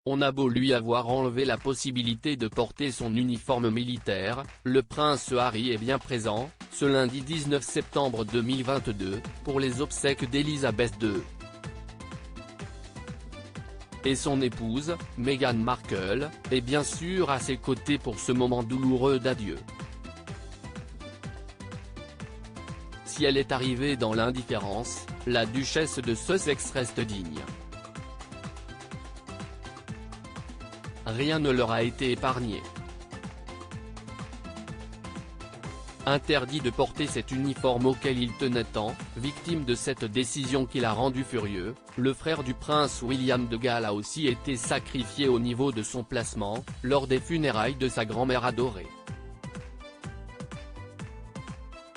On a beau lui avoir enlevé la possibilité de porter son uniforme militaire, le prince Harry est bien présent, ce lundi 19 septembre 2022, pour les obsèques d'Elisabeth II et son épouse, Meghan Markle, est bien sûr à ses côtés pour ce moment douloureux d'adieu. Si elle est arrivée dans l'indifférence, la duchesse de Sussex reste digne. Rien ne leur a été épargné. Interdit de porter cet uniforme auquel il tenait tant, victime de cette décision qui l'a rendu furieux, le frère du prince William de Galles a aussi été sacrifié au niveau de son placement, lors des funérailles de sa grand-mère adorée.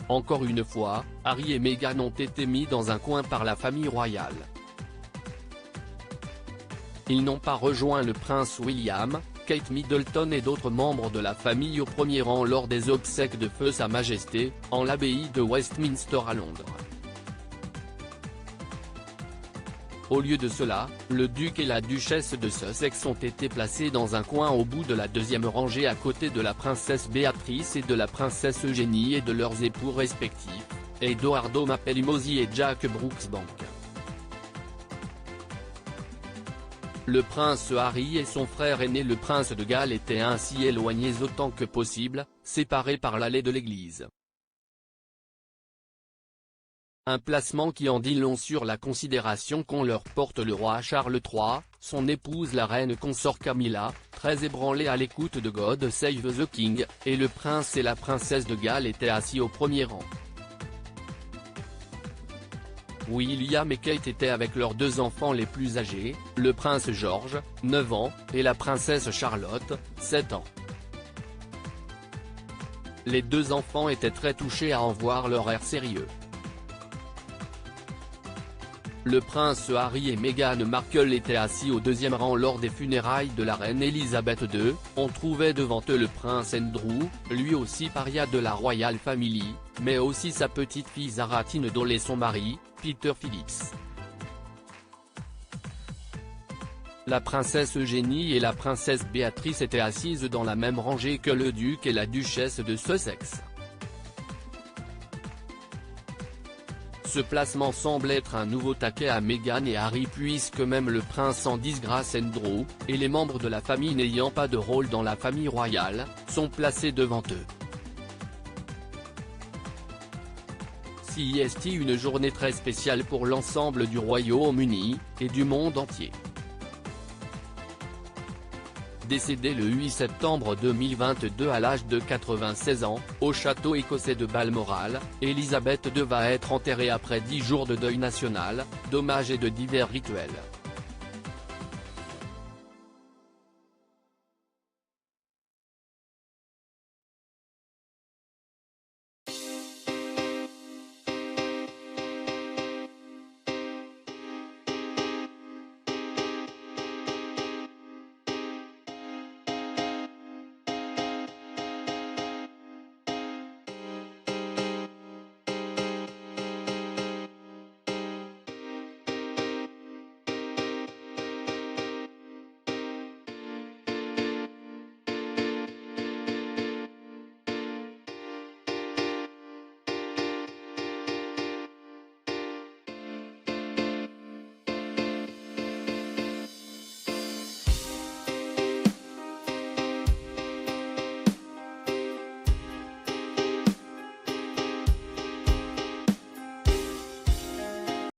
Encore une fois, Harry et Meghan ont été mis dans un coin par la famille royale. Ils n'ont pas rejoint le prince William, Kate Middleton et d'autres membres de la famille au premier rang lors des obsèques de feu Sa Majesté, en l'abbaye de Westminster à Londres. Au lieu de cela, le duc et la duchesse de Sussex ont été placés dans un coin au bout de la deuxième rangée à côté de la princesse Béatrice et de la princesse Eugénie et de leurs époux respectifs, Edoardo Mapelli-Mozzi et Jack Brooksbank. Le prince Harry et son frère aîné le prince de Galles étaient ainsi éloignés autant que possible, séparés par l'allée de l'église. Un placement qui en dit long sur la considération qu'on leur porte le roi Charles III, son épouse la reine consort Camilla, très ébranlée à l'écoute de God Save the King, et le prince et la princesse de Galles étaient assis au premier rang. William et Kate étaient avec leurs deux enfants les plus âgés, le prince George, 9 ans, et la princesse Charlotte, 7 ans. Les deux enfants étaient très touchés à en voir leur air sérieux. Le prince Harry et Meghan Markle étaient assis au deuxième rang lors des funérailles de la reine Elisabeth II, on trouvait devant eux le prince Andrew, lui aussi paria de la Royal Family, mais aussi sa petite-fille Zara Tindall et son mari, Peter Phillips. La princesse Eugénie et la princesse Béatrice étaient assises dans la même rangée que le duc et la duchesse de Sussex. Ce placement semble être un nouveau taquet à Meghan et Harry puisque même le prince en disgrâce Andrew, et les membres de la famille n'ayant pas de rôle dans la famille royale, sont placés devant eux. C'est une journée très spéciale pour l'ensemble du Royaume-Uni, et du monde entier. Décédée le 8 septembre 2022 à l'âge de 96 ans, au château écossais de Balmoral, Elisabeth II va être enterrée après 10 jours de deuil national, d'hommage et de divers rituels.